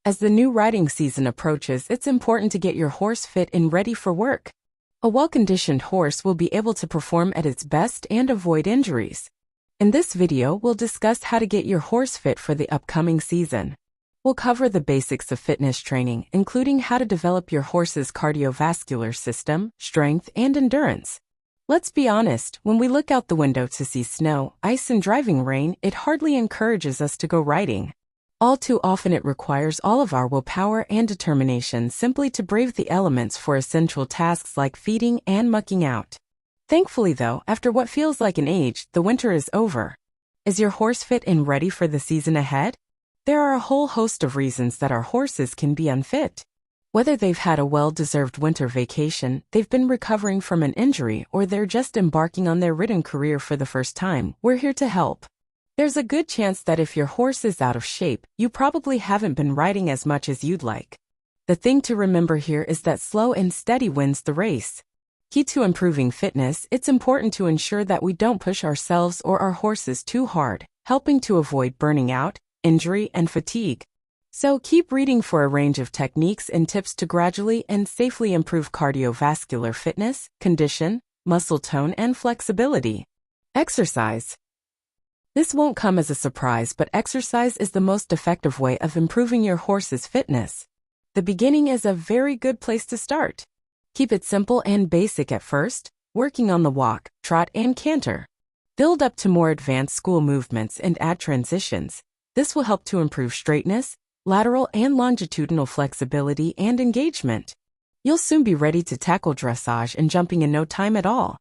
As the new riding season approaches, it's important to get your horse fit and ready for work. A well-conditioned horse will be able to perform at its best and avoid injuries. In this video, we'll discuss how to get your horse fit for the upcoming season. We'll cover the basics of fitness training, including how to develop your horse's cardiovascular system, strength, and endurance. Let's be honest, when we look out the window to see snow, ice, and driving rain, it hardly encourages us to go riding. All too often it requires all of our willpower and determination simply to brave the elements for essential tasks like feeding and mucking out. Thankfully though, after what feels like an age, the winter is over. Is your horse fit and ready for the season ahead? There are a whole host of reasons that our horses can be unfit. Whether they've had a well-deserved winter vacation, they've been recovering from an injury, or they're just embarking on their ridden career for the first time, we're here to help. There's a good chance that if your horse is out of shape, you probably haven't been riding as much as you'd like. The thing to remember here is that slow and steady wins the race. Key to improving fitness, it's important to ensure that we don't push ourselves or our horses too hard, helping to avoid burning out, injury, and fatigue. So keep reading for a range of techniques and tips to gradually and safely improve cardiovascular fitness, condition, muscle tone, and flexibility. Exercise. This won't come as a surprise, but exercise is the most effective way of improving your horse's fitness. The beginning is a very good place to start. Keep it simple and basic at first, working on the walk, trot, and canter. Build up to more advanced school movements and add transitions. This will help to improve straightness, lateral and longitudinal flexibility, and engagement. You'll soon be ready to tackle dressage and jumping in no time at all.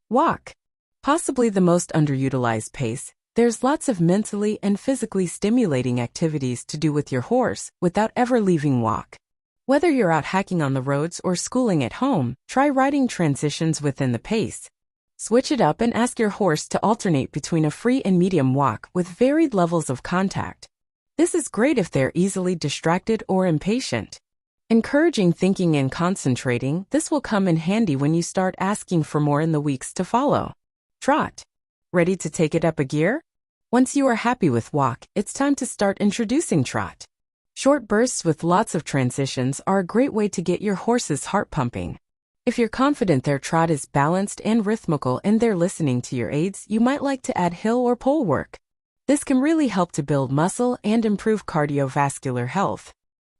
Walk. Possibly the most underutilized pace, there's lots of mentally and physically stimulating activities to do with your horse without ever leaving walk. Whether you're out hacking on the roads or schooling at home, try riding transitions within the pace. Switch it up and ask your horse to alternate between a free and medium walk with varied levels of contact. This is great if they're easily distracted or impatient. Encouraging thinking and concentrating, this will come in handy when you start asking for more in the weeks to follow. Trot. Ready to take it up a gear? Once you are happy with walk, it's time to start introducing trot. Short bursts with lots of transitions are a great way to get your horse's heart pumping. If you're confident their trot is balanced and rhythmical and they're listening to your aids, you might like to add hill or pole work. This can really help to build muscle and improve cardiovascular health.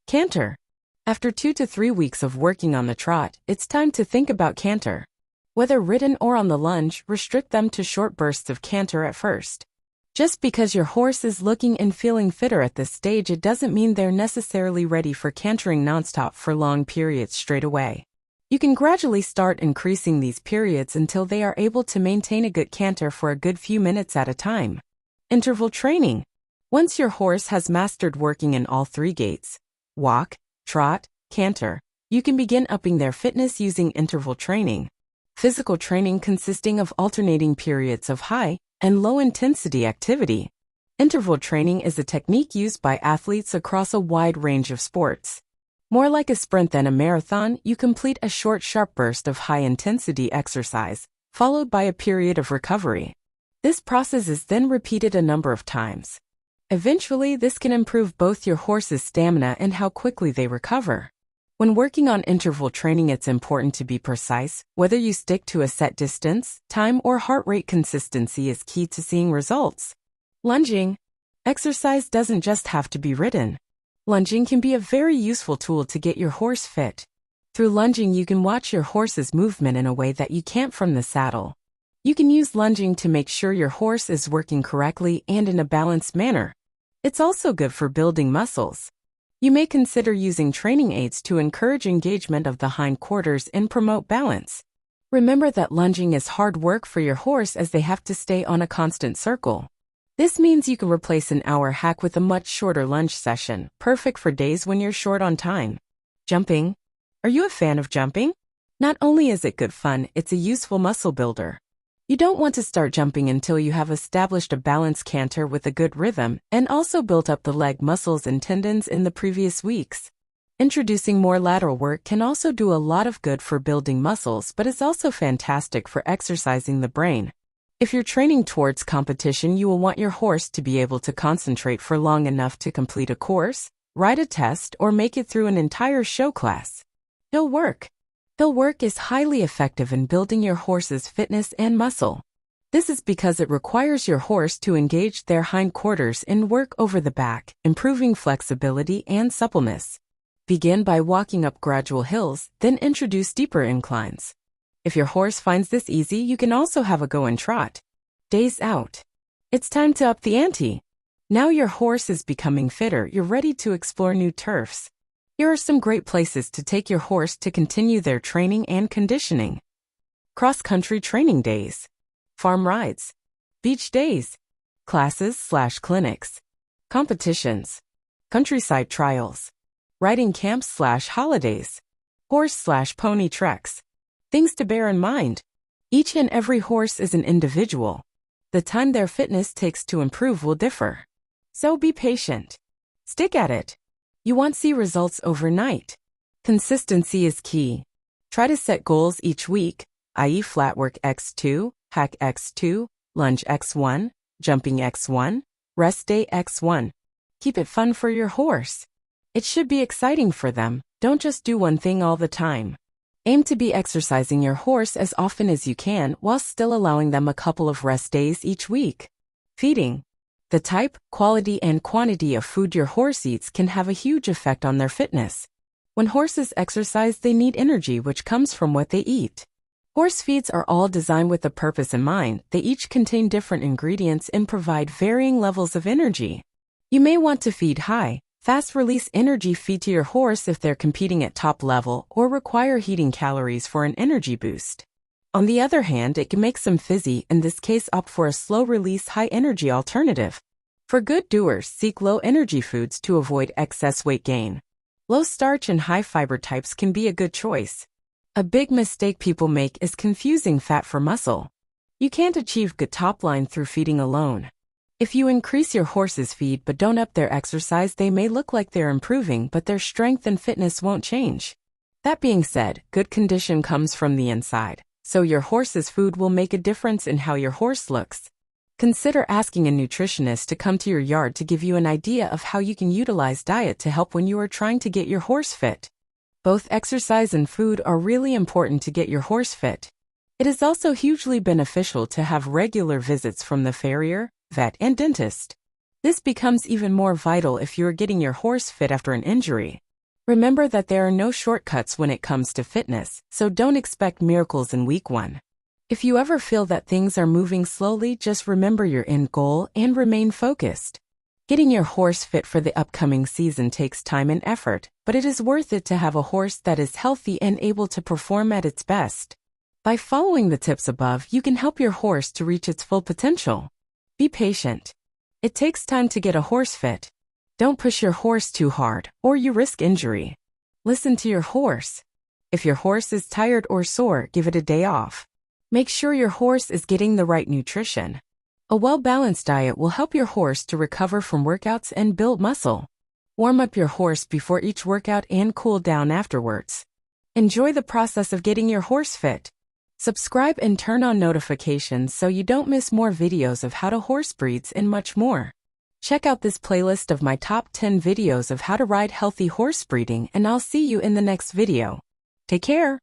Canter. After 2 to 3 weeks of working on the trot, it's time to think about canter. Whether ridden or on the lunge, restrict them to short bursts of canter at first. Just because your horse is looking and feeling fitter at this stage, it doesn't mean they're necessarily ready for cantering nonstop for long periods straight away. You can gradually start increasing these periods until they are able to maintain a good canter for a good few minutes at a time. Interval training. Once your horse has mastered working in all 3 gaits, walk, trot, canter, you can begin upping their fitness using interval training. Physical training consisting of alternating periods of high and low-intensity activity. Interval training is a technique used by athletes across a wide range of sports. More like a sprint than a marathon, you complete a short, sharp burst of high-intensity exercise, followed by a period of recovery. This process is then repeated a number of times. Eventually, this can improve both your horse's stamina and how quickly they recover. When working on interval training, it's important to be precise. Whether you stick to a set distance, time, or heart rate, consistency is key to seeing results. Lunging. Exercise doesn't just have to be ridden. Lunging can be a very useful tool to get your horse fit. Through lunging, you can watch your horse's movement in a way that you can't from the saddle. You can use lunging to make sure your horse is working correctly and in a balanced manner. It's also good for building muscles. You may consider using training aids to encourage engagement of the hindquarters and promote balance. Remember that lunging is hard work for your horse as they have to stay on a constant circle. This means you can replace an hour hack with a much shorter lunge session, perfect for days when you're short on time. Jumping. Are you a fan of jumping? Not only is it good fun, it's a useful muscle builder. You don't want to start jumping until you have established a balanced canter with a good rhythm and also built up the leg muscles and tendons in the previous weeks. Introducing more lateral work can also do a lot of good for building muscles, but it's also fantastic for exercising the brain. If you're training towards competition, you will want your horse to be able to concentrate for long enough to complete a course, ride a test, or make it through an entire show class. Hill work. Hill work is highly effective in building your horse's fitness and muscle. This is because it requires your horse to engage their hindquarters in work over the back, improving flexibility and suppleness. Begin by walking up gradual hills, then introduce steeper inclines. If your horse finds this easy, you can also have a go in trot. Days out. It's time to up the ante. Now your horse is becoming fitter, you're ready to explore new turfs. Here are some great places to take your horse to continue their training and conditioning. Cross-country training days. Farm rides. Beach days. Classes/clinics. Competitions. Countryside trials. Riding camps/holidays. Horse/pony treks. Things to bear in mind. Each and every horse is an individual. The time their fitness takes to improve will differ. So be patient. Stick at it. You won't see results overnight. Consistency is key. Try to set goals each week, i.e. flat work X2, hack X2, lunge X1, jumping X1, rest day X1. Keep it fun for your horse. It should be exciting for them. Don't just do one thing all the time. Aim to be exercising your horse as often as you can while still allowing them a couple of rest days each week. Feeding. The type, quality, and quantity of food your horse eats can have a huge effect on their fitness. When horses exercise, they need energy, which comes from what they eat. Horse feeds are all designed with a purpose in mind. They each contain different ingredients and provide varying levels of energy. You may want to feed high, fast-release energy feed to your horse if they're competing at top level or require heating calories for an energy boost. On the other hand, it can make some fizzy, in this case opt for a slow-release high-energy alternative. For good doers, seek low-energy foods to avoid excess weight gain. Low-starch and high-fiber types can be a good choice. A big mistake people make is confusing fat for muscle. You can't achieve good top line through feeding alone. If you increase your horse's feed but don't up their exercise, they may look like they're improving, but their strength and fitness won't change. That being said, good condition comes from the inside, so your horse's food will make a difference in how your horse looks. Consider asking a nutritionist to come to your yard to give you an idea of how you can utilize diet to help when you are trying to get your horse fit. Both exercise and food are really important to get your horse fit. It is also hugely beneficial to have regular visits from the farrier, vet, and dentist. This becomes even more vital if you are getting your horse fit after an injury. Remember that there are no shortcuts when it comes to fitness, so don't expect miracles in week 1. If you ever feel that things are moving slowly, just remember your end goal and remain focused. Getting your horse fit for the upcoming season takes time and effort, but it is worth it to have a horse that is healthy and able to perform at its best. By following the tips above, you can help your horse to reach its full potential. Be patient. It takes time to get a horse fit. Don't push your horse too hard, or you risk injury. Listen to your horse. If your horse is tired or sore, give it a day off. Make sure your horse is getting the right nutrition. A well-balanced diet will help your horse to recover from workouts and build muscle. Warm up your horse before each workout and cool down afterwards. Enjoy the process of getting your horse fit. Subscribe and turn on notifications so you don't miss more videos of how to horse breeds and much more. Check out this playlist of my top 10 videos of how to ride healthy horse breeding, and I'll see you in the next video. Take care.